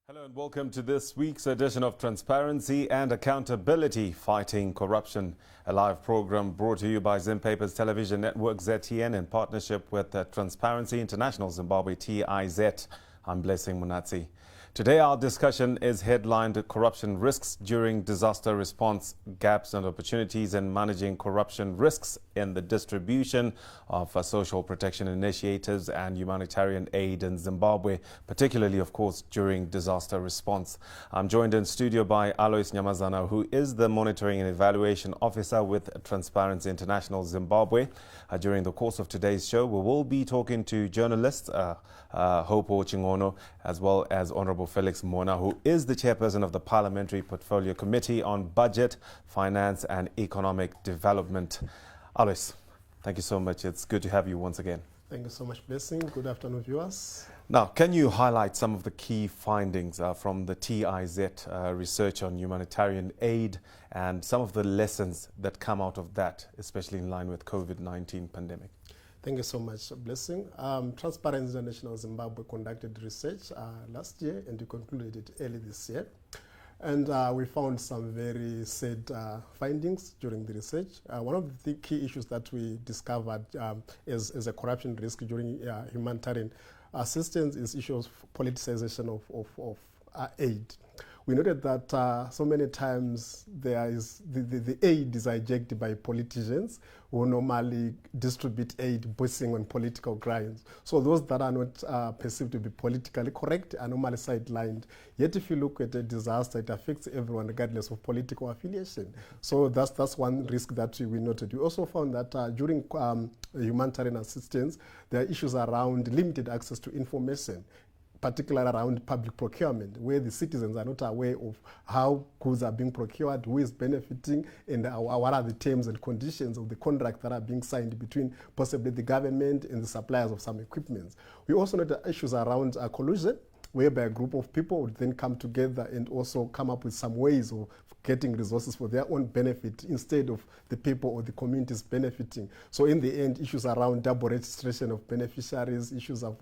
Hello and welcome to this week's edition of Transparency and Accountability Fighting Corruption, a live program brought to you by Zimpaper's television network ZTN in partnership with Transparency International Zimbabwe TIZ. I'm Blessing Munatsi. Today our discussion is headlined Corruption Risks During Disaster Response, Gaps and Opportunities in Managing Corruption Risks in the Distribution of Social Protection Initiatives and Humanitarian Aid in Zimbabwe, particularly, of course, during disaster response. I'm joined in studio by Alois Nyamazana, who is the Monitoring and Evaluation Officer with Transparency International Zimbabwe. During the course of today's show, we will be talking to journalists Hope Chingono, as well as Honorable Felix Mona, who is the chairperson of the Parliamentary Portfolio Committee on Budget, Finance and Economic Development. Alois, thank you so much. It's good to have you once again. Thank you so much, Blessing. Good afternoon, viewers. Now, can you highlight some of the key findings from the TIZ research on humanitarian aid and some of the lessons that come out of that, especially in line with COVID-19 pandemic? Thank you so much, Blessing. Transparency International Zimbabwe conducted research last year and we concluded it early this year. And we found some very sad findings during the research. One of the key issues that we discovered is a corruption risk during humanitarian assistance is issues of politicization of aid. We noted that so many times there is the aid is hijacked by politicians who normally distribute aid based on political grounds. So those that are not perceived to be politically correct are normally sidelined. Yet if you look at a disaster, it affects everyone regardless of political affiliation. So that's one risk that we noted. We also found that during humanitarian assistance, there are issues around limited access to information, particularly around public procurement, where the citizens are not aware of how goods are being procured, who is benefiting, and what are the terms and conditions of the contract that are being signed between possibly the government and the suppliers of some equipment. We also know the issues around collusion, whereby a group of people would then come together and also come up with some ways of getting resources for their own benefit instead of the people or the communities benefiting. So in the end, issues around double registration of beneficiaries, issues of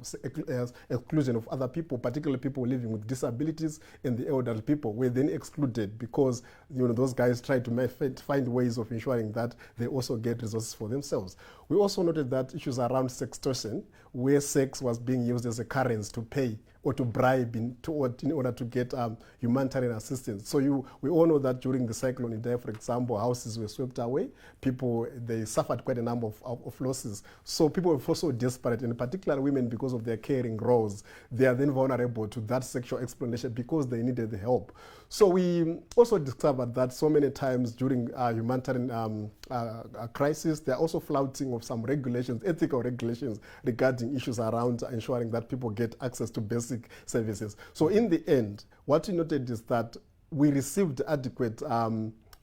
exclusion of other people, particularly people living with disabilities and the elderly people, were then excluded because those guys try to find ways of ensuring that they also get resources for themselves. We also noted that issues around sextortion, where sex was being used as a currency to pay or to bribe in order to get humanitarian assistance. So we all know that during the cyclone in Dar, for example, houses were swept away. They suffered quite a number of losses. So people were also desperate, and in particular women, because of their caring roles, they are then vulnerable to that sexual exploitation because they needed the help. So we also discovered that so many times during humanitarian crisis, there are also flouting of some regulations, ethical regulations regarding issues around ensuring that people get access to basic services. So in the end, what we noted is that we received adequate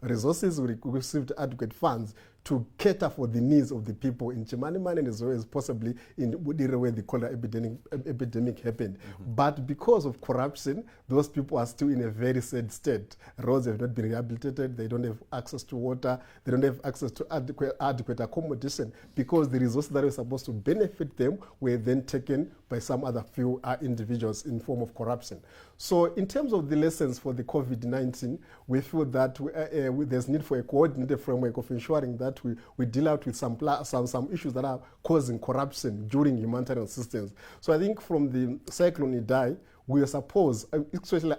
resources, we received adequate funds to cater for the needs of the people in Chimanimani and as well as possibly in where the cholera epidemic happened. Mm-hmm. But because of corruption, those people are still in a very sad state. Roads have not been rehabilitated, they don't have access to water, they don't have access to adequate accommodation because the resources that were supposed to benefit them were then taken by some other few individuals in form of corruption. So in terms of the lessons for the COVID-19, we feel that there's need for a coordinated framework of ensuring that we deal out with some issues that are causing corruption during humanitarian assistance. So I think from the cyclone Idai, we were supposed, especially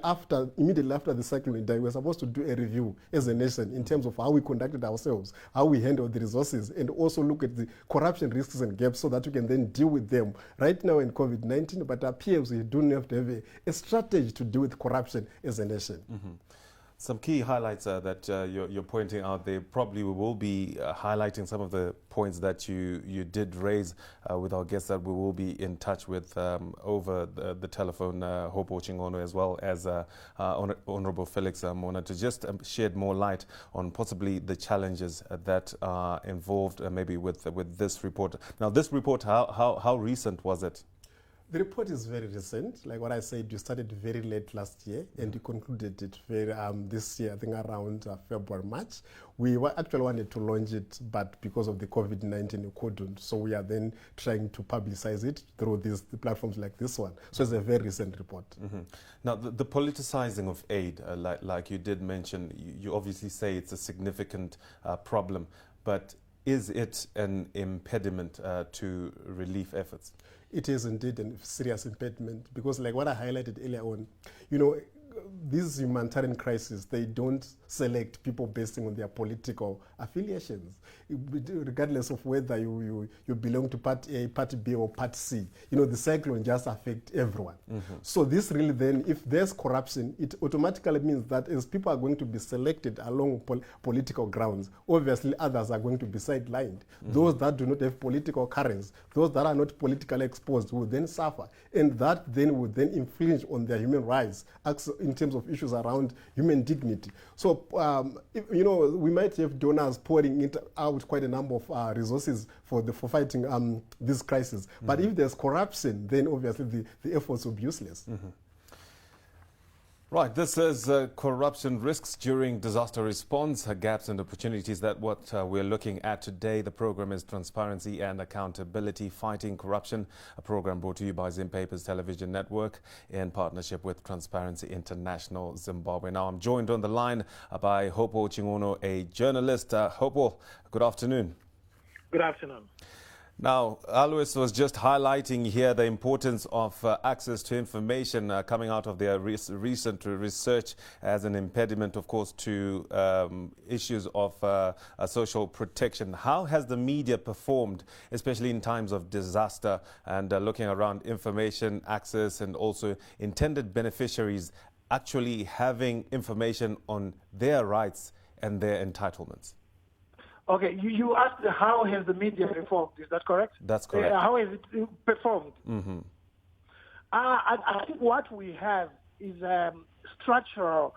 immediately after the cyclone Idai, we were supposed to do a review as a nation in terms of how we conducted ourselves, how we handled the resources, and also look at the corruption risks and gaps so that we can then deal with them. Right now in COVID-19, but it appears we do have to have a strategy to deal with corruption as a nation. Mm-hmm. Some key highlights that you're pointing out there. Probably we will be highlighting some of the points that you did raise with our guests that we will be in touch with over the telephone, Hope Chingono, as well as Honorable Felix Mona, to just shed more light on possibly the challenges that are involved maybe with this report. Now, this report, how recent was it? The report is very recent. Like what I said, you started very late last year and you concluded it very this year, I think around February, March. We actually wanted to launch it, but because of the COVID-19, we couldn't. So we are then trying to publicize it through these platforms like this one. So it's a very recent report. Now, the politicizing of aid, like you did mention, you obviously say it's a significant problem, but is it an impediment to relief efforts? It is indeed a serious impediment because, like what I highlighted earlier on, you know, these humanitarian crises, they don't select people based on their political affiliations, regardless of whether you belong to Party A, Party B, or Party C. You know, the cyclone just affects everyone. So this really then, if there's corruption, it automatically means that as people are going to be selected along political grounds, obviously others are going to be sidelined. Those that do not have political currents, those that are not politically exposed will then suffer. And that then will then infringe on their human rights in terms of issues around human dignity. So, you know, we might have donors pouring out quite a number of resources for fighting this crisis. But if there's corruption, then obviously the efforts will be useless. Right, this is corruption risks during disaster response, gaps and opportunities. That what we're looking at today. The program is Transparency and Accountability, Fighting Corruption, a program brought to you by Zimpapers Television Network in partnership with Transparency International Zimbabwe. Now I'm joined on the line by Hopo Chingono, a journalist. Hopo, good afternoon. Good afternoon. Now, Alois was just highlighting here the importance of access to information coming out of their recent research as an impediment, of course, to issues of social protection. How has the media performed, especially in times of disaster and looking around information access and also intended beneficiaries actually having information on their rights and their entitlements? Okay, you asked how has the media performed, is that correct? That's correct. How has it performed? I think what we have is structural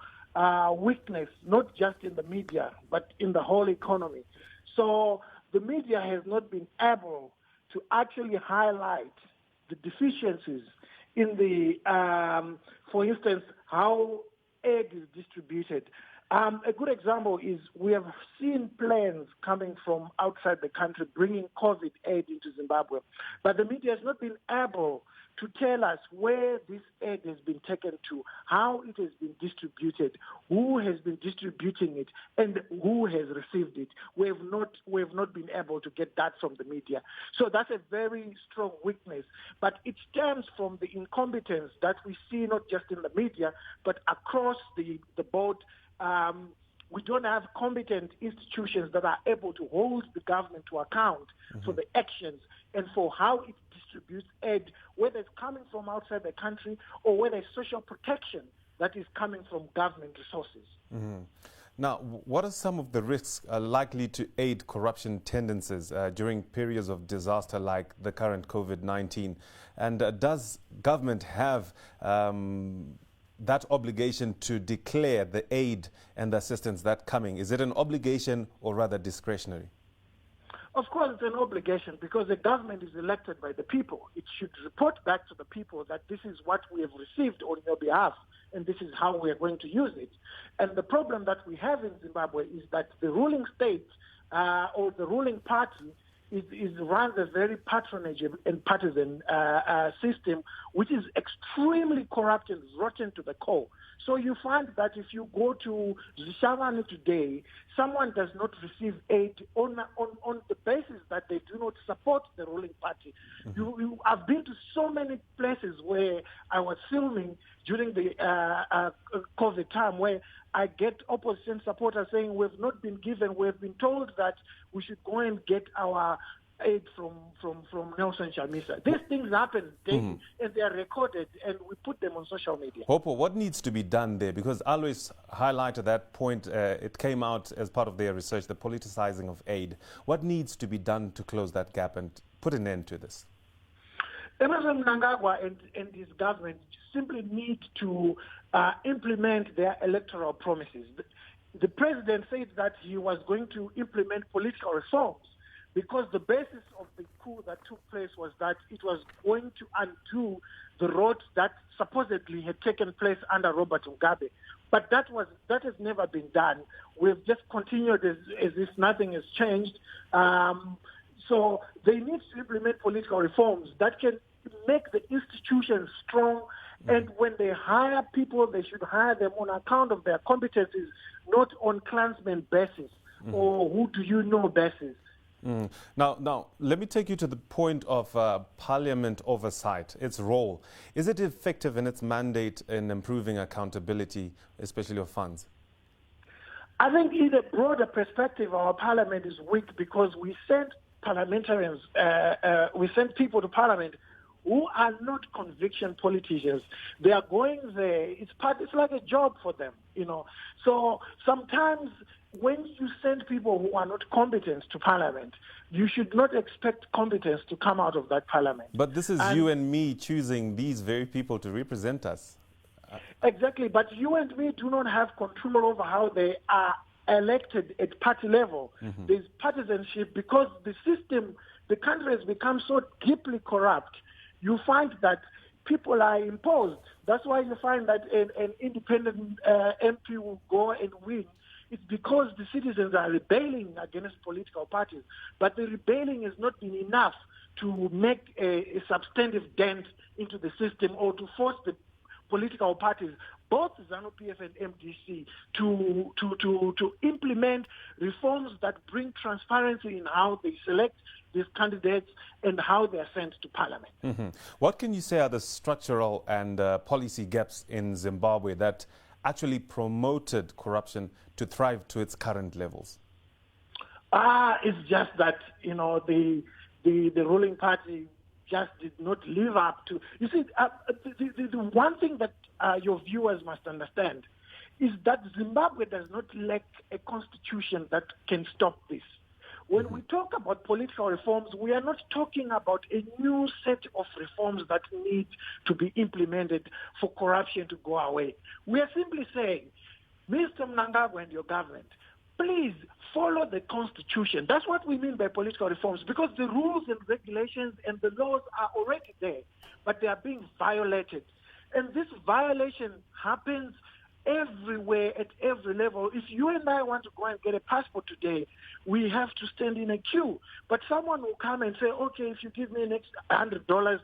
weakness, not just in the media, but in the whole economy. So the media has not been able to actually highlight the deficiencies in the, for instance, how aid is distributed. A good example is we have seen planes coming from outside the country bringing COVID aid into Zimbabwe, but the media has not been able to tell us where this aid has been taken to, how it has been distributed, who has been distributing it, and who has received it. We have not been able to get that from the media. So that's a very strong weakness, but it stems from the incompetence that we see not just in the media, but across the board. We don't have competent institutions that are able to hold the government to account for the actions and for how it distributes aid, whether it's coming from outside the country or whether it's social protection that is coming from government resources. Now, what are some of the risks likely to aid corruption tendencies during periods of disaster like the current COVID-19? And does government have that obligation to declare the aid and the assistance that's coming? Is it an obligation or rather discretionary? Of course, it's an obligation because the government is elected by the people. It should report back to the people that this is what we have received on your behalf and this is how we are going to use it. And the problem that we have in Zimbabwe is that the ruling state or the ruling party runs a very patronage and partisan system, which is extremely corrupt and rotten to the core. So you find that if you go to Zishavani today, someone does not receive aid on the basis that they do not support the ruling party. I've been to so many places where I was filming during the COVID time where I get opposition supporters saying we've not been given, we've been told that we should go and get our aid from Nelson Chamisa. These things happen daily and they are recorded and we put them on social media. Hopo, what needs to be done there? Because Alois highlighted that point, it came out as part of their research, the politicizing of aid. What needs to be done to close that gap and put an end to this? Emerson Mnangagwa and his government simply need to implement their electoral promises. The president said that he was going to implement political reforms. because the basis of the coup that took place was that it was going to undo the road that supposedly had taken place under Robert Mugabe. But that has never been done. We've just continued as if nothing has changed. So they need to implement political reforms that can make the institutions strong. And when they hire people, they should hire them on account of their competencies, not on clansman basis or who do you know basis. Now, let me take you to the point of Parliament oversight, its role. Is it effective in its mandate in improving accountability, especially of funds? I think in a broader perspective, our Parliament is weak because we send parliamentarians, we send people to Parliament who are not conviction politicians. They are going there. It's like a job for them, you know. So sometimes when you send people who are not competent to Parliament, you should not expect competence to come out of that Parliament. But this is you and me choosing these very people to represent us. Exactly, but you and me do not have control over how they are elected at party level. There's partisanship because the system, the country has become so deeply corrupt. You find that people are imposed. That's why you find that an independent MP will go and win. It's because the citizens are rebelling against political parties. But the rebelling has not been enough to make a substantive dent into the system or to force the political parties, both ZANU-PF and MDC, to implement reforms that bring transparency in how they select these candidates and how they are sent to Parliament. What can you say are the structural and policy gaps in Zimbabwe that actually promoted corruption to thrive to its current levels? It's just that, you know, the ruling party just did not live up to... You see, the one thing that your viewers must understand is that Zimbabwe does not lack a constitution that can stop this. When we talk about political reforms, we are not talking about a new set of reforms that need to be implemented for corruption to go away. We are simply saying, Mr. Mnangagwa and your government, please follow the Constitution. That's what we mean by political reforms, because the rules and regulations and the laws are already there, but they are being violated. And this violation happens everywhere at every level. If you and I want to go and get a passport today, we have to stand in a queue. But someone will come and say, okay, if you give me an extra $100,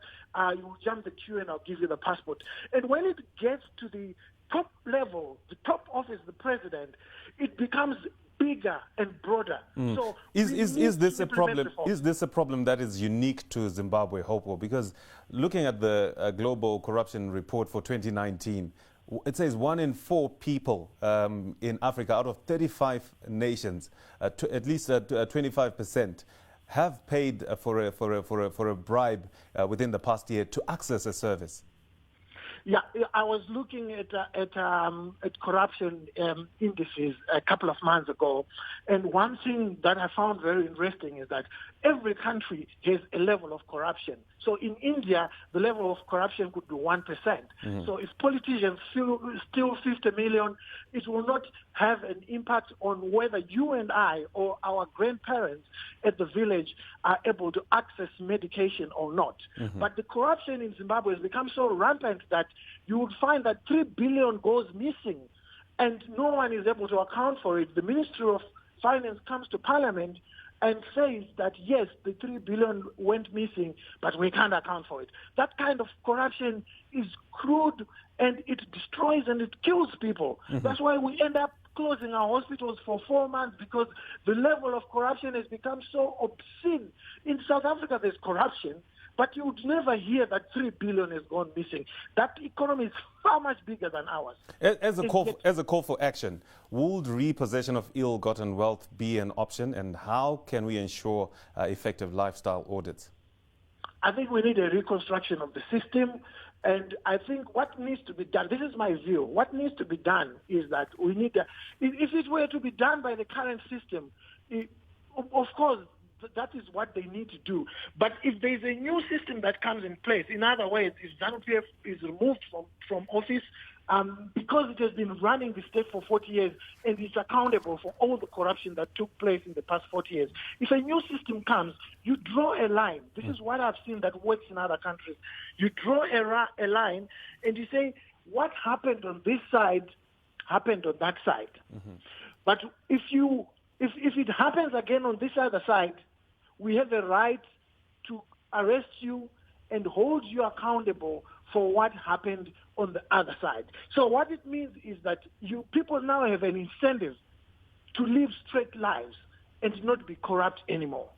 you will jump the queue and I'll give you the passport. And when it gets to the top level, the top office, the president, it becomes bigger and broader. So is this a problem? Is this a problem that is unique to Zimbabwe, Hopo? Because looking at the global corruption report for 2019, it says 1 in 4 people in Africa out of 35 nations, at least 25%, have paid for a bribe within the past year to access a service. Yeah, I was looking at corruption indices a couple of months ago, and one thing that I found very interesting is that every country has a level of corruption. So in India, the level of corruption could be 1%. So if politicians steal 50 million, it will not have an impact on whether you and I or our grandparents at the village are able to access medication or not. But the corruption in Zimbabwe has become so rampant that you would find that 3 billion goes missing and no one is able to account for it. The Ministry of Finance comes to Parliament and says that, yes, the 3 billion went missing, but we can't account for it. That kind of corruption is crude, and it destroys and it kills people. That's why we end up closing our hospitals for 4 months, because the level of corruption has become so obscene. In South Africa, there's corruption, but you would never hear that 3 billion has gone missing. That economy is far much bigger than ours. As a call for action, would repossession of ill-gotten wealth be an option, and how can we ensure effective lifestyle audits? I think we need a reconstruction of the system, and I think what needs to be done, this is my view, what needs to be done is that we need, if it were to be done by the current system, of course, that is what they need to do. But if there is a new system that comes in place, in other words, if ZANU-PF is removed from office, because it has been running the state for 40 years and is accountable for all the corruption that took place in the past 40 years. If a new system comes, you draw a line. This is what I've seen that works in other countries. You draw a line and you say, what happened on this side happened on that side. But if it happens again on this other side, we have the right to arrest you and hold you accountable for what happened on the other side. So what it means is that people now have an incentive to live straight lives and not be corrupt anymore.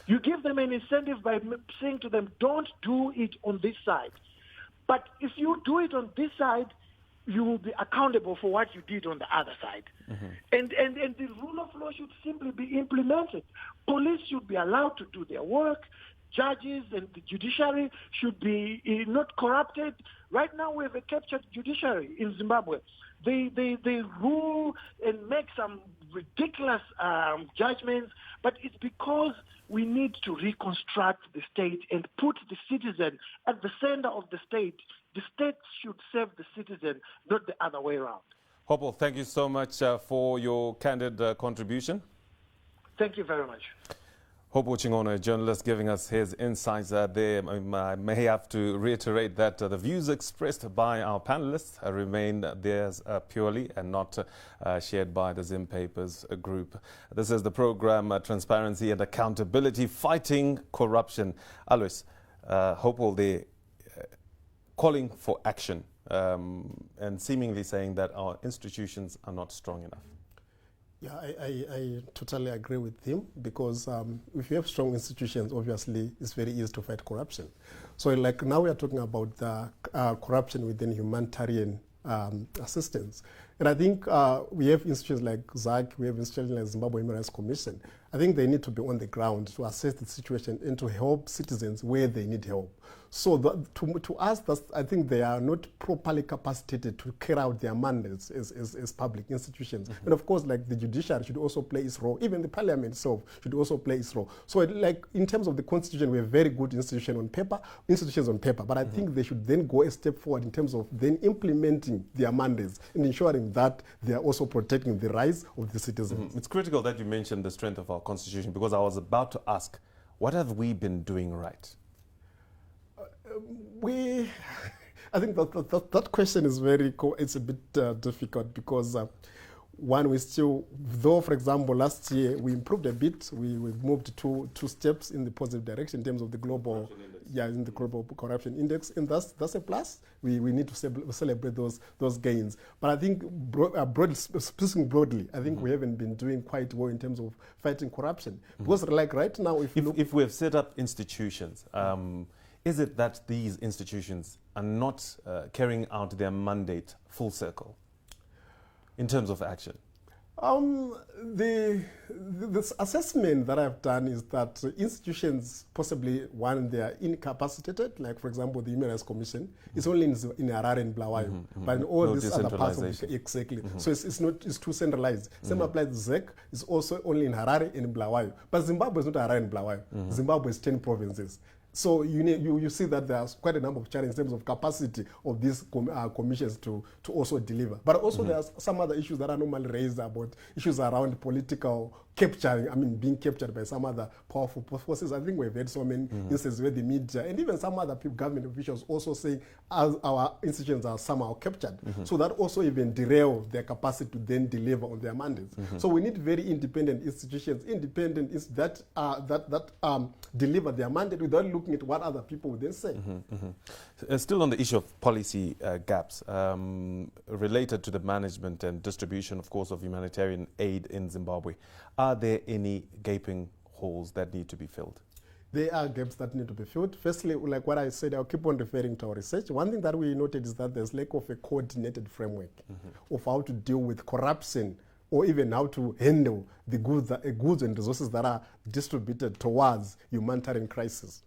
You give them an incentive by saying to them, don't do it on this side. But if you do it on this side, you will be accountable for what you did on the other side. And the rule of law should simply be implemented. Police should be allowed to do their work. Judges and the judiciary should be not corrupted. Right now we have a captured judiciary in Zimbabwe. They rule and make some ridiculous judgments, but it's because we need to reconstruct the state and put the citizen at the center of the state. The state should serve the citizen, not the other way around. Hopo, thank you so much for your candid contribution. Thank you very much. Hopo Chingona, a journalist, giving us his insights there. I may have to reiterate that the views expressed by our panelists remain theirs purely and not shared by the Zim Papers group. This is the program Transparency and Accountability, Fighting Corruption. Alois, Hopo, they calling for action and seemingly saying that our institutions are not strong enough. Yeah, I totally agree with him, because if you have strong institutions, obviously it's very easy to fight corruption. So like now we are talking about the corruption within humanitarian assistance. And I think we have institutions like ZAC, we have institutions like Zimbabwe Human Rights Commission. I think they need to be on the ground to assess the situation and to help citizens where they need help. So to us, I think they are not properly capacitated to carry out their mandates as public institutions. And of course, like the judiciary should also play its role. Even the parliament itself should also play its role. So like in terms of the constitution, we have very good institutions on paper, but I think they should then go a step forward in terms of then implementing their mandates and ensuring that they are also protecting the rights of the citizens. It's critical that you mentioned the strength of our constitution, because I was about to ask, what have we been doing right? I think that question is it's a bit difficult, because one, we still, though, for example, last year we improved a bit, we moved two steps in the positive direction in terms of the global, in the global corruption index, and that's a plus. We need to celebrate those gains. But I think, speaking broadly, I think we haven't been doing quite well in terms of fighting corruption. Because like right now, if we have set up institutions, is it that these institutions are not carrying out their mandate full circle in terms of action? The assessment that I've done is that institutions, possibly one, they are incapacitated. Like, for example, the Human Rights Commission is only in Harare and Bulawayo, but in all these other parts of exactly. So it's too centralized. Same applies to ZEC, it's also only in Harare and Bulawayo. But Zimbabwe is not Harare and Bulawayo. Zimbabwe is 10 provinces. So you see that there's quite a number of challenges in terms of capacity of these commissions to also deliver. But also there's some other issues that are normally raised about issues around political capturing, being captured by some other powerful forces. I think we've had so many instances where the media and even some other government officials also say our institutions are somehow captured. So that also even derail their capacity to then deliver on their mandates. So we need very independent institutions, that deliver their mandate without looking at what other people would then say. Still on the issue of policy gaps related to the management and distribution, of course, of humanitarian aid in Zimbabwe, are there any gaping holes that need to be filled? There are gaps that need to be filled. Firstly, like what I said, I'll keep on referring to our research. One thing that we noted is that there's lack of a coordinated framework of how to deal with corruption, or even how to handle the goods and resources that are distributed towards humanitarian crisis.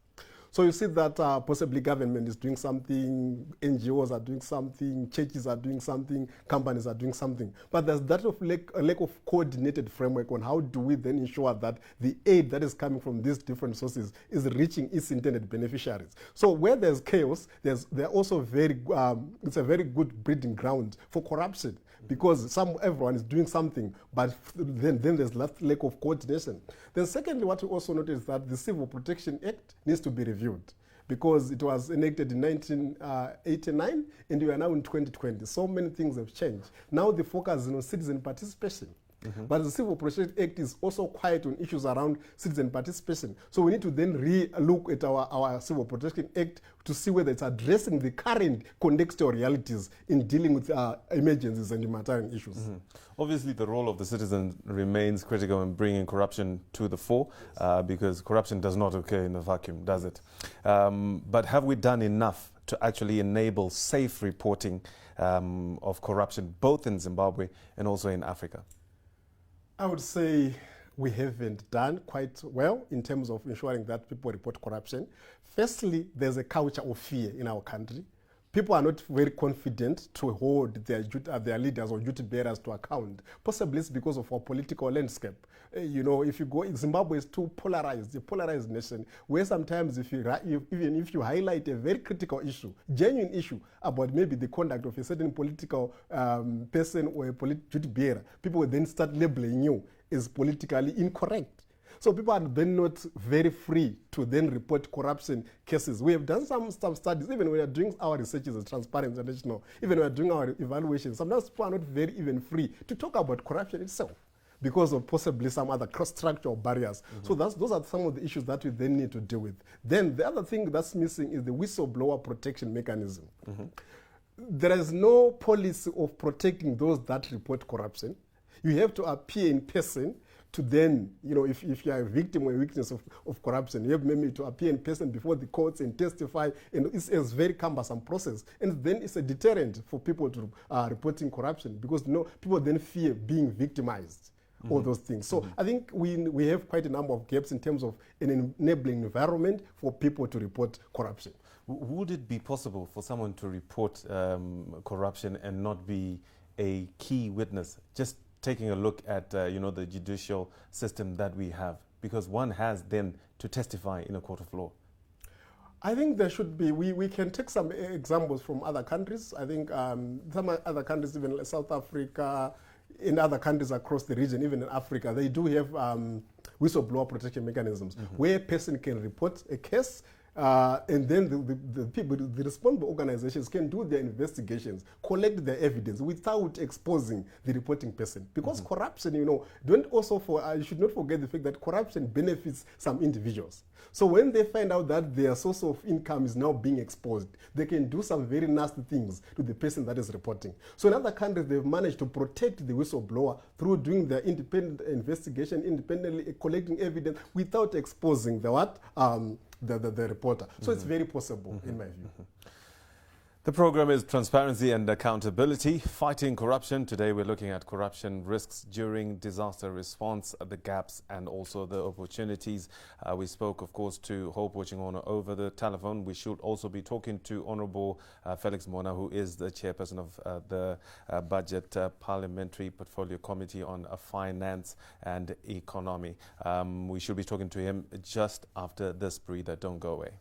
So you see that possibly government is doing something, NGOs are doing something, churches are doing something, companies are doing something. But there's that of a lack of coordinated framework on how do we then ensure that the aid that is coming from these different sources is reaching its intended beneficiaries. So where there's chaos, it's a very good breeding ground for corruption, because everyone is doing something, but then there's lack of coordination. Then secondly, what we also notice is that the Civil Protection Act needs to be reviewed, because it was enacted in 1989 and we are now in 2020. So many things have changed. Now the focus is on citizen participation. But the Civil Protection Act is also quiet on issues around citizen participation. So we need to then re-look at our Civil Protection Act to see whether it's addressing the current contextual realities in dealing with emergencies and humanitarian issues. Obviously, the role of the citizen remains critical in bringing corruption to the fore, because corruption does not occur in a vacuum, does it? But have we done enough to actually enable safe reporting of corruption, both in Zimbabwe and also in Africa? I would say we haven't done quite well in terms of ensuring that people report corruption. Firstly, there's a culture of fear in our country. People are not very confident to hold their leaders or duty bearers to account. Possibly it's because of our political landscape. If you go, Zimbabwe is too polarized, a polarized nation, where sometimes even if you highlight a very critical issue, genuine issue about maybe the conduct of a certain political person or a duty bearer, people will then start labeling you as politically incorrect. So people are then not very free to then report corruption cases. We have done some studies, even when we are doing our researches at Transparency International, even when we are doing our evaluations, sometimes people are not very even free to talk about corruption itself because of possibly some other cross-structural barriers. So those are some of the issues that we then need to deal with. Then the other thing that's missing is the whistleblower protection mechanism. There is no policy of protecting those that report corruption. You have to appear in person to then, if you are a victim or a witness of corruption, you have maybe to appear in person before the courts and testify, and it's a very cumbersome process. And then it's a deterrent for people to reporting corruption, because people then fear being victimized, all those things. So I think we have quite a number of gaps in terms of an enabling environment for people to report corruption. Would it be possible for someone to report corruption and not be a key witness, just taking a look at the judicial system that we have, because one has then to testify in a court of law? I think there should be, we can take some examples from other countries. I think some other countries, even like South Africa, in other countries across the region, even in Africa, they do have whistleblower protection mechanisms where a person can report a case, and then the responsible organizations can do their investigations, collect their evidence without exposing the reporting person. Because corruption, you should not forget the fact that corruption benefits some individuals. So when they find out that their source of income is now being exposed, they can do some very nasty things to the person that is reporting. So in other countries, they've managed to protect the whistleblower through doing their independent investigation, independently collecting evidence without exposing the reporter. So it's very possible, in my view. The program is Transparency and Accountability, Fighting Corruption. Today we're looking at corruption risks during disaster response, the gaps and also the opportunities. We spoke, of course, to Hope Wachingona over the telephone. We should also be talking to Honorable Felix Mona, who is the chairperson of the Budget Parliamentary Portfolio Committee on Finance and Economy. We should be talking to him just after this breather. Don't go away.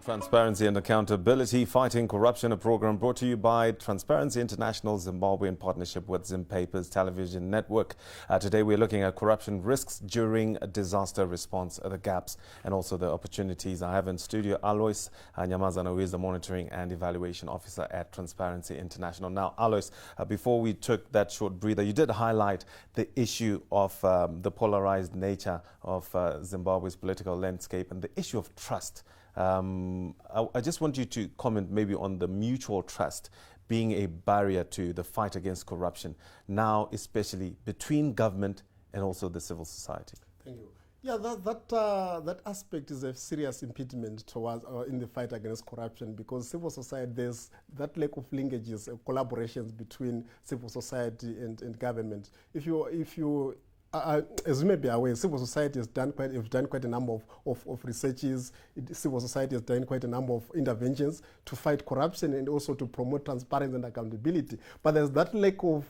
Transparency and Accountability, Fighting Corruption, a program brought to you by Transparency International Zimbabwe in partnership with Zimpapers Television Network. Today we're looking at corruption risks during a disaster response, the gaps and also the opportunities. I have in studio Alois Nyamazana, who is the Monitoring and Evaluation Officer at Transparency International. Now, Alois, before we took that short breather, you did highlight the issue of the polarized nature of Zimbabwe's political landscape and the issue of trust. I just want you to comment maybe on the mutual trust being a barrier to the fight against corruption now, especially between government and also the civil society. Thank you. Yeah, that aspect is a serious impediment towards in the fight against corruption, because civil society, there's that lack of linkages, collaborations between civil society and government. If you as you may be aware, civil society has done quite a number of researches. Civil society has done quite a number of interventions to fight corruption and also to promote transparency and accountability. But there's that lack of,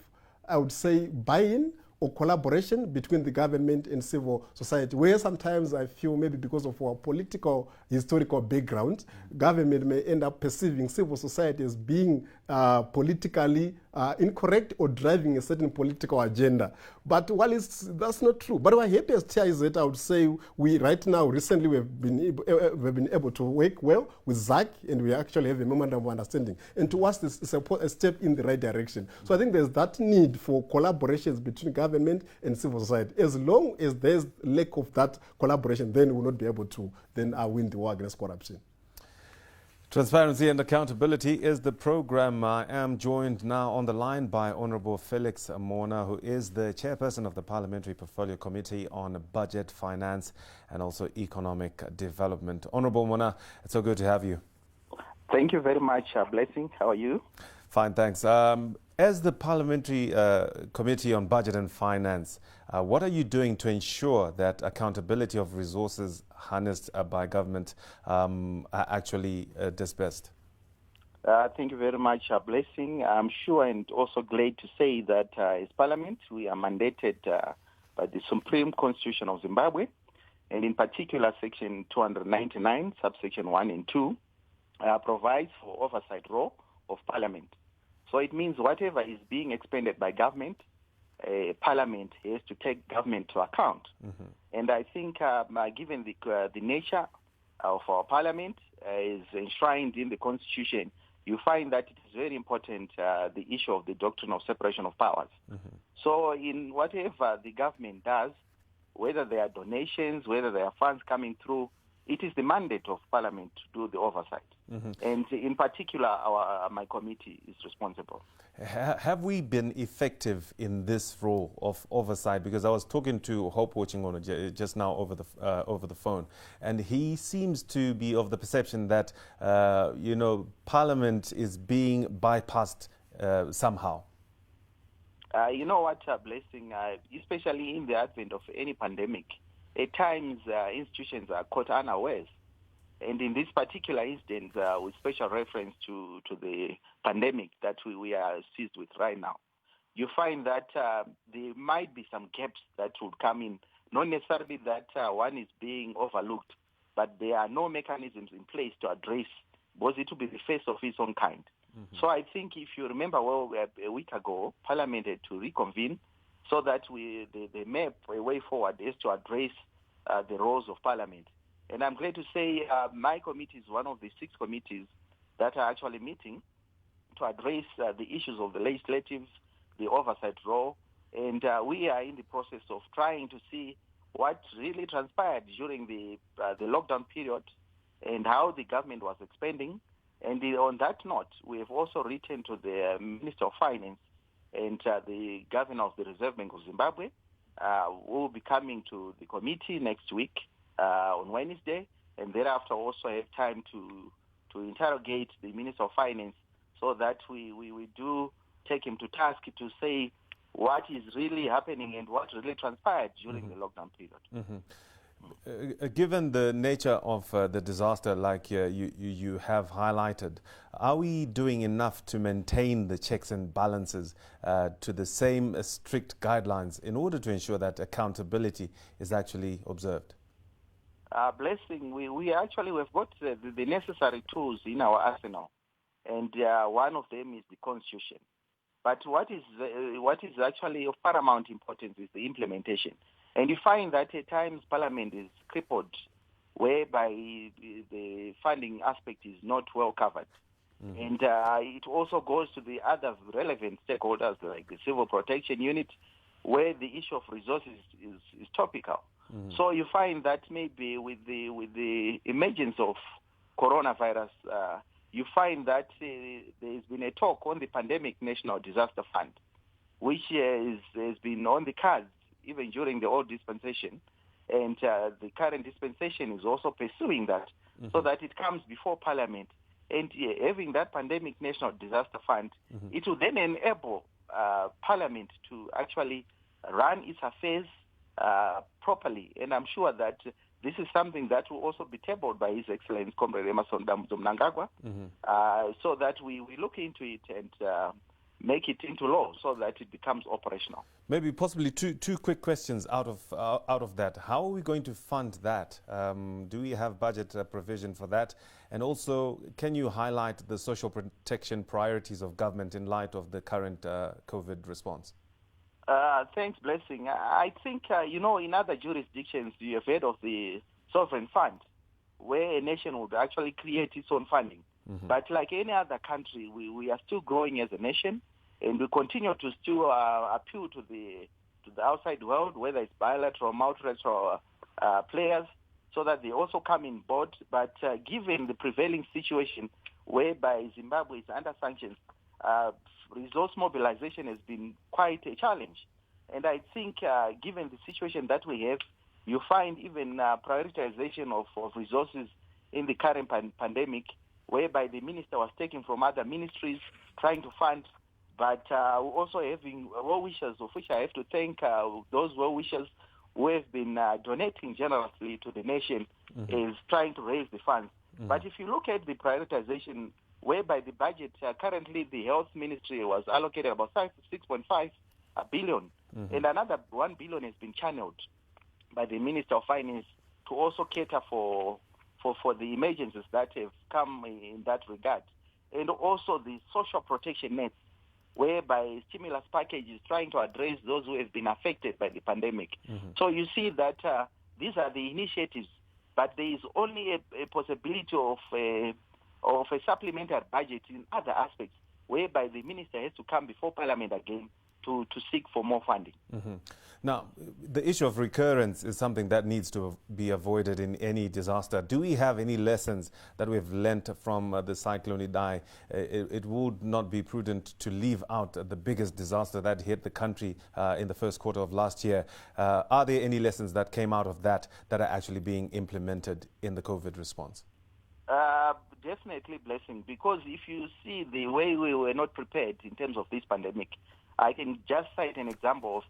I would say, buy-in or collaboration between the government and civil society, where sometimes I feel maybe because of our political, historical background, government may end up perceiving civil society as being politically incorrect or driving a certain political agenda. But while that's not true. But our happiest here is that I would say recently we've been able to work well with ZAC, and we actually have a memorandum of understanding. And to us, this is a step in the right direction. So I think there's that need for collaborations between government and civil society. As long as there's lack of that collaboration, then we'll not be able to then win the war against corruption. Transparency and Accountability is the program. I am joined now on the line by Honorable Felix Mona, who is the chairperson of the Parliamentary Portfolio Committee on Budget, Finance and also Economic Development. Honorable Mona, it's so good to have you. Thank you very much, Blessing. How are you? Fine, thanks. As the Parliamentary Committee on Budget and Finance, what are you doing to ensure that accountability of resources harnessed by government are actually disbursed? Thank you very much, Blessing. I'm sure and also glad to say that as Parliament, we are mandated by the Supreme Constitution of Zimbabwe, and in particular Section 299, subsection 1 and 2, provides for oversight role of Parliament. So it means whatever is being expended by government, Parliament has to take government to account. Mm-hmm. And I think given the nature of our Parliament is enshrined in the Constitution, you find that it is very important, the issue of the doctrine of separation of powers. Mm-hmm. So in whatever the government does, whether there are donations, whether there are funds coming through, it is the mandate of Parliament to do the oversight. Mm-hmm. And in particular, my committee is responsible. Have we been effective in this role of oversight? Because I was talking to Hope Watching on just now over the phone, and he seems to be of the perception that Parliament is being bypassed somehow. You know what, Blessing, especially in the advent of any pandemic, at times institutions are caught unawares. And in this particular instance, with special reference to the pandemic that we are seized with right now, you find that there might be some gaps that would come in. Not necessarily that one is being overlooked, but there are no mechanisms in place to address, because it will be the face of its own kind. Mm-hmm. So I think if you remember well, a week ago, Parliament had to reconvene so that the map, a way forward, is to address the roles of Parliament. And I'm glad to say my committee is one of the 6 committees that are actually meeting to address the issues of the legislative, the oversight role, and we are in the process of trying to see what really transpired during the lockdown period and how the government was expending. And on that note, we have also written to the Minister of Finance and the Governor of the Reserve Bank of Zimbabwe, who will be coming to the committee next week on Wednesday, and thereafter also have time to interrogate the Minister of Finance so that we do take him to task to say what is really happening and what really transpired during mm-hmm. the lockdown period. Mm-hmm. Given the nature of the disaster, like you have highlighted, are we doing enough to maintain the checks and balances to the same strict guidelines in order to ensure that accountability is actually observed? Blessing, we've got the necessary tools in our arsenal, and one of them is the Constitution. But what is actually of paramount importance is the implementation. And you find that at times Parliament is crippled, whereby the funding aspect is not well covered. Mm-hmm. And it also goes to the other relevant stakeholders like the Civil Protection Unit, where the issue of resources is topical. Mm-hmm. So you find that maybe with the emergence of coronavirus, you find that there's been a talk on the Pandemic National Disaster Fund, which has been on the cards even during the old dispensation. And the current dispensation is also pursuing that, mm-hmm. so that it comes before Parliament. And having that Pandemic National Disaster Fund, mm-hmm. it will then enable Parliament to actually run its affairs properly. And I'm sure that this is something that will also be tabled by His Excellency Comrade Emerson Mnangagwa, mm-hmm. So that we look into it and make it into law so that it becomes operational. Maybe possibly two quick questions out of that. How are we going to fund that? Do we have budget provision for that? And also, can you highlight the social protection priorities of government in light of the current COVID response? Thanks, Blessing. I think, in other jurisdictions, you have heard of the sovereign fund, where a nation would actually create its own funding. Mm-hmm. But like any other country, we are still growing as a nation, and we continue to still appeal to the outside world, whether it's bilateral, multilateral players, so that they also come in board. But given the prevailing situation whereby Zimbabwe is under sanctions, resource mobilization has been quite a challenge. And I think given the situation that we have, you find even prioritization of resources in the current pandemic, whereby the minister was taken from other ministries trying to fund, but also having well-wishers, of which I have to thank those well-wishers who have been donating generously to the nation, mm-hmm. is trying to raise the funds. Mm-hmm. But if you look at the prioritization, whereby the budget, currently the health ministry was allocated about 6.5 billion, mm-hmm. and another 1 billion has been channeled by the Minister of Finance to also cater for the emergencies that have come in that regard. And also the social protection nets, whereby stimulus package is trying to address those who have been affected by the pandemic. Mm-hmm. So you see that these are the initiatives, but there is only a possibility of a supplementary budget in other aspects, whereby the minister has to come before Parliament again to seek for more funding. Mm-hmm. Now, the issue of recurrence is something that needs to be avoided in any disaster. Do we have any lessons that we've learnt from the Cyclone Idai? It would not be prudent to leave out the biggest disaster that hit the country in the first quarter of last year. Are there any lessons that came out of that are actually being implemented in the COVID response? Definitely, Blessing, because if you see the way we were not prepared in terms of this pandemic, I can just cite an example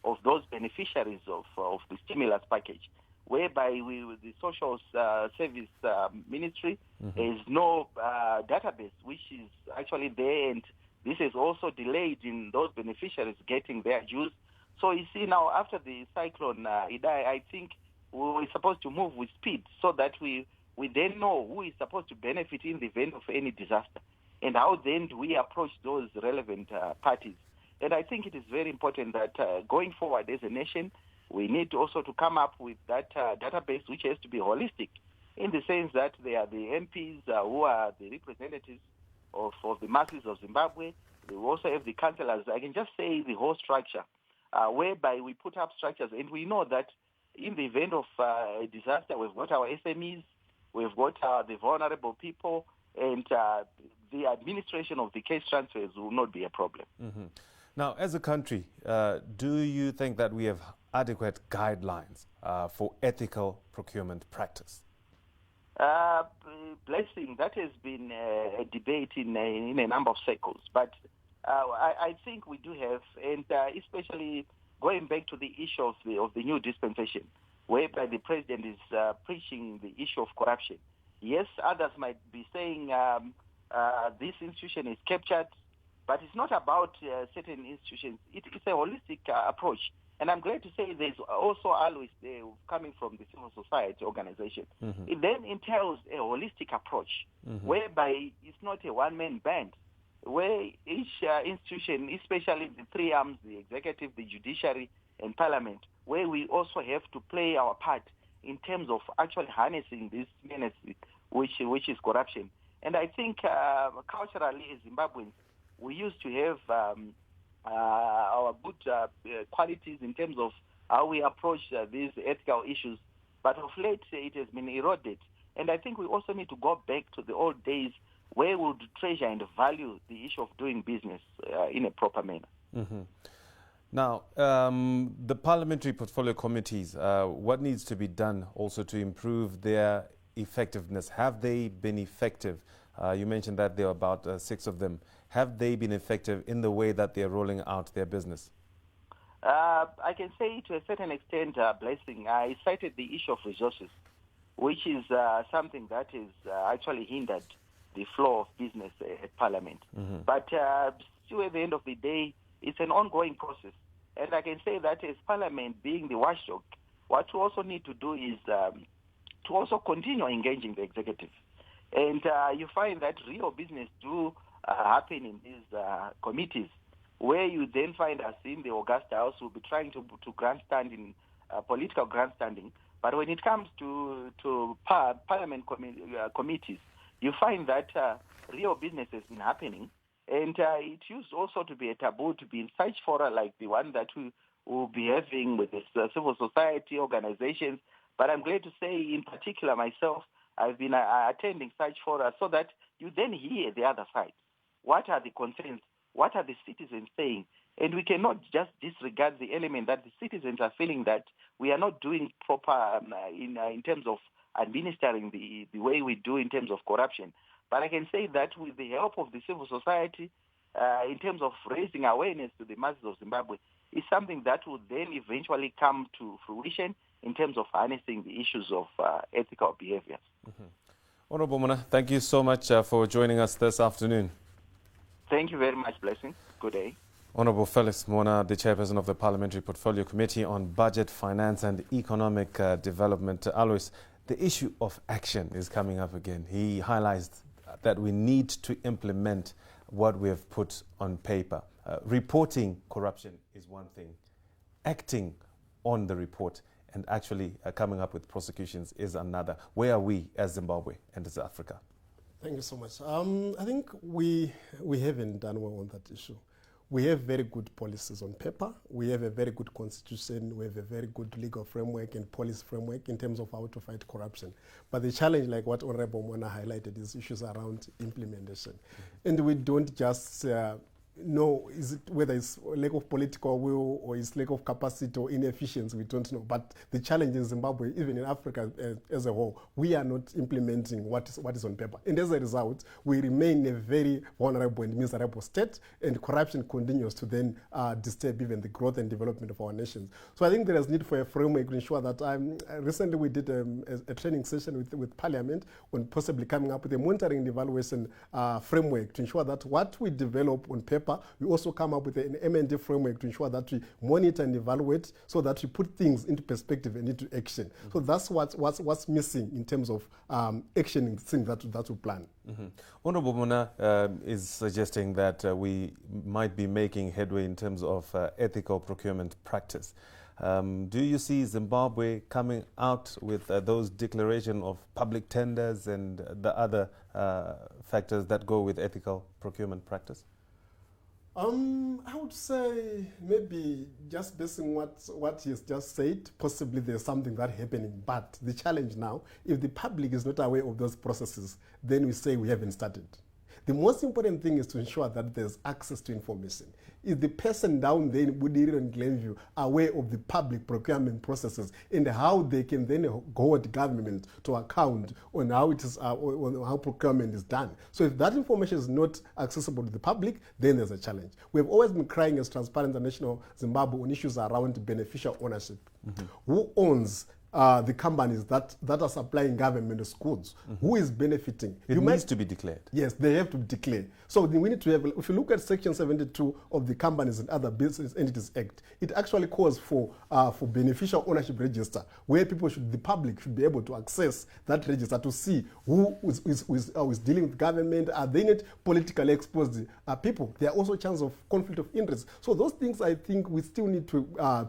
of those beneficiaries of the stimulus package, whereby the social service ministry, mm-hmm. has no database which is actually there, and this has also delayed in those beneficiaries getting their dues. So you see now, after the cyclone Idai, I think we were supposed to move with speed so that we then know who is supposed to benefit in the event of any disaster, and how then do we approach those relevant parties. And I think it is very important that going forward as a nation, we need also to come up with that database which has to be holistic, in the sense that they are the MPs who are the representatives of the masses of Zimbabwe. They will also have the councillors. I can just say the whole structure, whereby we put up structures, and we know that in the event of a disaster, we've got our SMEs, we've got the vulnerable people, and the administration of the case transfers will not be a problem. Mm-hmm. Now, as a country, do you think that we have adequate guidelines for ethical procurement practice? Blessing, that has been a debate in a number of circles, but I think we do have, and especially going back to the issue of the new dispensation, whereby the president is preaching the issue of corruption. Yes, others might be saying this institution is captured, but it's not about certain institutions. It's a holistic approach. And I'm glad to say there's also always there coming from the civil society organization. It then entails a holistic approach whereby it's not a one-man band, where each institution, especially the three arms, the executive, the judiciary, and parliament, where we also have to play our part in terms of actually harnessing this menace, which is corruption. And I think culturally as Zimbabweans, we used to have our good qualities in terms of how we approach these ethical issues. But of late, it has been eroded. And I think we also need to go back to the old days where we would treasure and value the issue of doing business in a proper manner. Now, the parliamentary portfolio committees, what needs to be done also to improve their effectiveness? Have they been effective? You mentioned that there are about 6 of them. Have they been effective in the way that they're rolling out their business? I can say to a certain extent, Blessing, I cited the issue of resources, which is something that is actually hindered the flow of business at Parliament. But still at the end of the day, it's an ongoing process. And I can say that as Parliament being the watchdog, what we also need to do is to also continue engaging the executive. And you find that real business do happen in these committees, where you then find us in the August House will be trying to grandstand in political grandstanding. But when it comes to Parliament committees, you find that real business has been happening. And it used also to be a taboo to be in such fora like the one that we will be having with the civil society organizations. But I'm glad to say, in particular myself, I've been attending such fora so that you then hear the other side. What are the concerns? What are the citizens saying? And we cannot just disregard the element that the citizens are feeling that we are not doing proper in terms of administering the way we do in terms of corruption. But I can say that with the help of the civil society, in terms of raising awareness to the masses of Zimbabwe, is something that will then eventually come to fruition in terms of harnessing the issues of ethical behaviors. Honorable Mona, thank you so much for joining us this afternoon. Thank you very much, Blessing. Good day. Honorable Felix Mona, the chairperson of the Parliamentary Portfolio Committee on Budget, Finance and Economic Development. Alois, the issue of action is coming up again. He highlights that we need to implement what we have put on paper. Reporting corruption is one thing. Acting on the report and actually coming up with prosecutions is another. Where are we as Zimbabwe and as Africa? Thank you so much. I think we haven't done well on that issue. We have very good policies on paper. We have a very good constitution. We have a very good legal framework and policy framework in terms of how to fight corruption. But the challenge, like what Honorable Mona highlighted, is issues around implementation. And we don't just know whether it's lack of political will or it's lack of capacity or inefficiency, we don't know. But the challenge in Zimbabwe, even in Africa as a whole, we are not implementing what is on paper. And as a result, we remain a very vulnerable and miserable state, and corruption continues to then disturb even the growth and development of our nations. So I think there is need for a framework to ensure that recently we did a training session with Parliament on possibly coming up with a monitoring and evaluation framework to ensure that what we develop on paper, we also come up with an M&D framework to ensure that we monitor and evaluate so that we put things into perspective and into action. So that's what's missing in terms of actioning things that we plan. Honorable Mona is suggesting that we might be making headway in terms of ethical procurement practice. Do you see Zimbabwe coming out with those declarations of public tenders and the other factors that go with ethical procurement practice? I would say maybe just based on what he's just said, possibly there's something that happening. But the challenge now, if the public is not aware of those processes, then we say we haven't started. The most important thing is to ensure that there's access to information. Is the person down there in Budiriro and Glenview aware of the public procurement processes and how they can then hold government to account on how it is, on how procurement is done? So if that information is not accessible to the public, then there's a challenge. We've always been crying as Transparent International Zimbabwe on issues around beneficial ownership. Who owns the companies that are supplying government goods. Who is benefiting? It needs to be declared. Yes, they have to declare. So we need to have, if you look at Section 72 of the Companies and Other Business Entities Act, it actually calls for beneficial ownership register, where the public should be able to access that register to see who is dealing with government. Are they not politically exposed people? There are also chances of conflict of interest. So those things, I think we still need to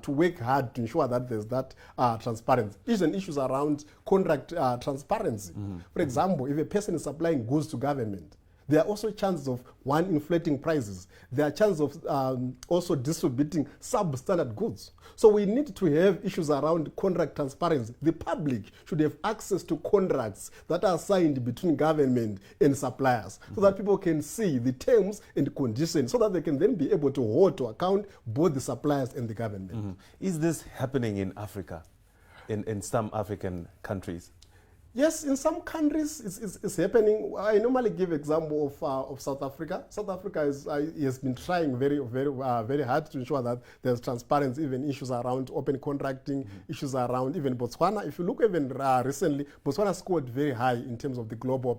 work hard to ensure that there's that transparency. Even issues around contract transparency. For example, if a person is supplying goods to government, there are also chances of, one, inflating prices. There are chances of also distributing substandard goods. So we need to have issues around contract transparency. The public should have access to contracts that are signed between government and suppliers, so that people can see the terms and conditions, so that they can then be able to hold to account both the suppliers and the government. Is this happening in Africa, in some African countries? Yes, in some countries it's happening. I normally give example of South Africa. South Africa has been trying very hard to ensure that there's transparency, even issues around open contracting, issues around even Botswana. If you look even recently, Botswana scored very high in terms of the global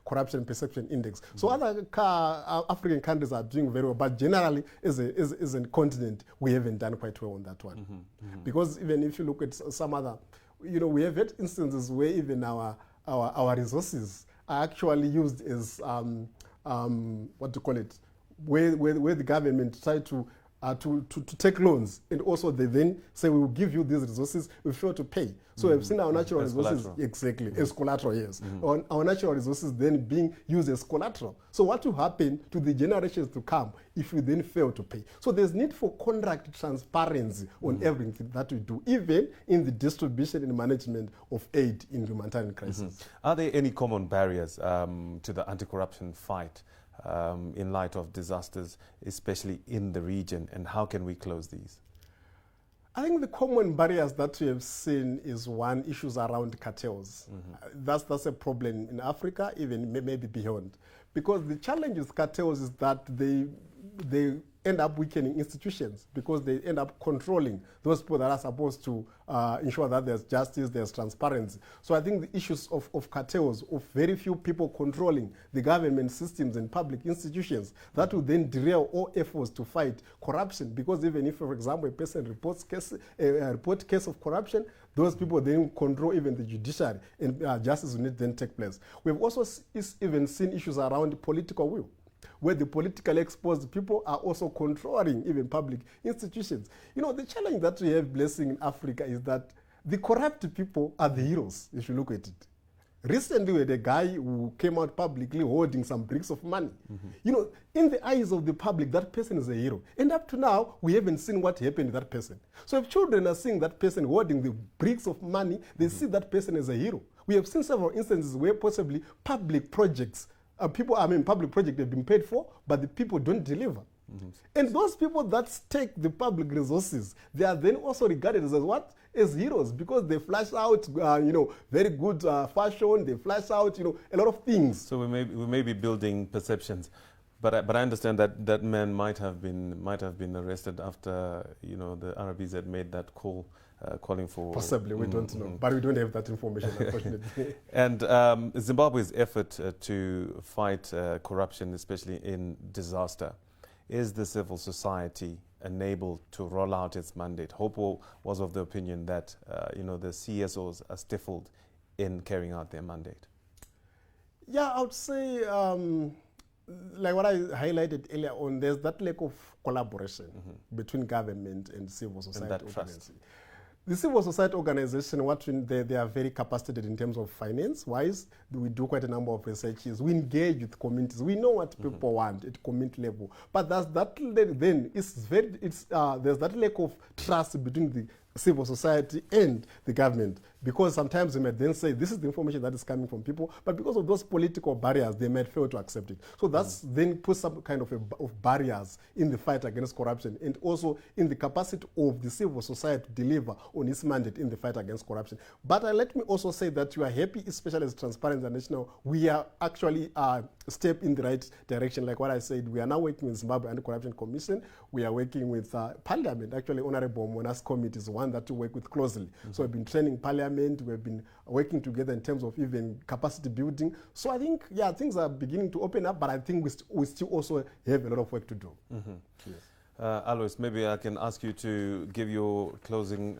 corruption perception index. So other African countries are doing very well, but generally as a continent, we haven't done quite well on that one. Because even if you look at some other, we have had instances where even our resources are actually used as what to call it, where the government try to take loans, and also they then say, we will give you these resources, we fail to pay. So we've seen our natural resources as collateral, yes. Our natural resources then being used as collateral. So what will happen to the generations to come if we then fail to pay? So there's need for contract transparency on everything that we do, even in the distribution and management of aid in humanitarian crisis. Are there any common barriers to the anti-corruption fight in light of disasters, especially in the region, and how can we close these? I think the common barriers that we have seen is, one, issues around cartels. That's a problem in Africa, even maybe beyond. Because the challenge with cartels is that they end up weakening institutions, because they end up controlling those people that are supposed to ensure that there's justice, there's transparency. So I think the issues of cartels, of very few people controlling the government systems and public institutions, that will then derail all efforts to fight corruption. Because even if, for example, a person reports case of corruption, those people then control even the judiciary, and justice will then take place. We've also even seen issues around political will, where the politically exposed people are also controlling even public institutions. The challenge that we have, Blessing, in Africa is that the corrupt people are the heroes, if you look at it. Recently, we had a guy who came out publicly holding some bricks of money. In the eyes of the public, that person is a hero. And up to now, we haven't seen what happened to that person. So if children are seeing that person holding the bricks of money, they see that person as a hero. We have seen several instances where possibly public projects public projects have been paid for, but the people don't deliver. And those people that take the public resources, they are then also regarded as what? As heroes, because they flash out, very good fashion. They flash out, a lot of things. So we may be building perceptions, but I understand that man might have been arrested after the Arabs had made that call. Calling for... Possibly, we don't know. But we don't have that information, unfortunately. And Zimbabwe's effort to fight corruption, especially in disaster, is the civil society enabled to roll out its mandate? Hopo was of the opinion that the CSOs are stifled in carrying out their mandate. Yeah, I would say, like what I highlighted earlier on, there's that lack of collaboration between government and civil society organization. The civil society organization, they are very capacitated in terms of finance-wise. We do quite a number of researches. We engage with communities. We know what people want at community level. But there's that lack of trust between the civil society and the government, because sometimes they might then say this is the information that is coming from people, but because of those political barriers, they might fail to accept it. So that's then puts some kind of barriers in the fight against corruption, and also in the capacity of the civil society to deliver on its mandate in the fight against corruption. But let me also say that we are happy, especially as Transparency International, we are actually a step in the right direction. Like what I said, we are now working with Zimbabwe Anti-Corruption Commission. We are working with Parliament. Actually, Honorable Mona's committee is one one that we work with closely. So we've been training Parliament, we've been working together in terms of even capacity building. So I think, yeah, things are beginning to open up, but I think we still also have a lot of work to do. Yes. Alois, maybe I can ask you to give your closing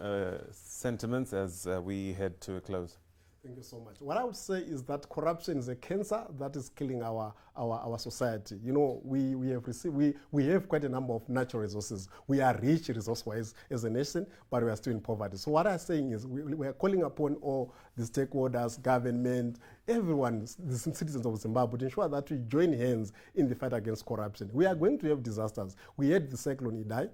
sentiments as we head to a close. Thank you so much. What I would say is that corruption is a cancer that is killing our society. You know, we have quite a number of natural resources. We are rich resource-wise as a nation, but we are still in poverty. So what I'm saying is we are calling upon all the stakeholders, government, everyone, the citizens of Zimbabwe, to ensure that we join hands in the fight against corruption. We are going to have disasters. We had the cyclone Idai.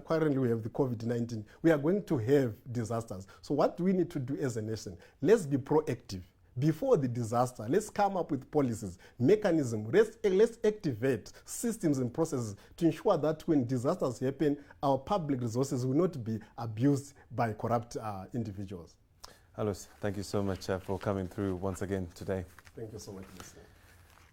Currently we have the COVID-19. We are going to have disasters. So what do we need to do as a nation? Let's be proactive. Before the disaster, let's come up with policies, mechanisms, let's activate systems and processes to ensure that when disasters happen, our public resources will not be abused by corrupt individuals. Alois, thank you so much for coming through once again today. Thank you so much, listening.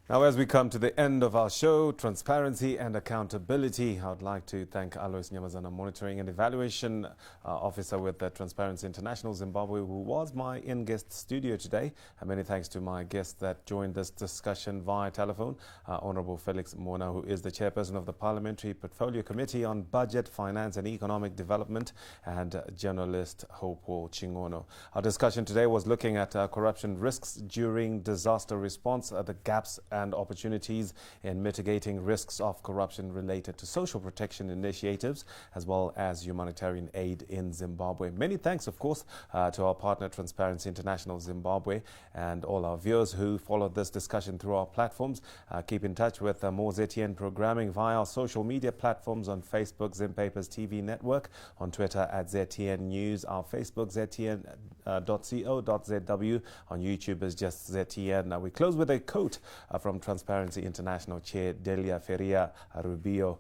Now, as we come to the end of our show, Transparency and Accountability, I would like to thank Alois Nyamazana, Monitoring and Evaluation Officer with Transparency International Zimbabwe, who was my in-guest studio today. And many thanks to my guests that joined this discussion via telephone, Honorable Felix Mona, who is the Chairperson of the Parliamentary Portfolio Committee on Budget, Finance and Economic Development, and journalist Hopo Chingono. Our discussion today was looking at corruption risks during disaster response, the gaps and opportunities in mitigating risks of corruption related to social protection initiatives as well as humanitarian aid in Zimbabwe. Many thanks, of course, to our partner Transparency International Zimbabwe and all our viewers who followed this discussion through our platforms. Keep in touch with more ZTN programming via our social media platforms on Facebook, Zimpapers TV Network, on Twitter at ZTN News, our Facebook ZTN.co.zw, on YouTube is just ZTN. Now we close with a quote from Transparency International Chair Delia Feria Rubio,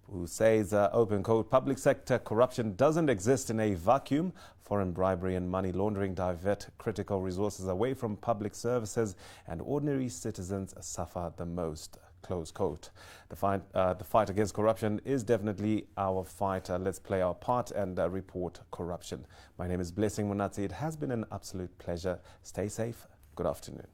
who says, open quote, public sector corruption doesn't exist in a vacuum. Foreign bribery and money laundering divert critical resources away from public services and ordinary citizens suffer the most. Close quote. The fight against corruption is definitely our fight. Let's play our part and report corruption. My name is Blessing Munatsi. It has been an absolute pleasure. Stay safe. Good afternoon.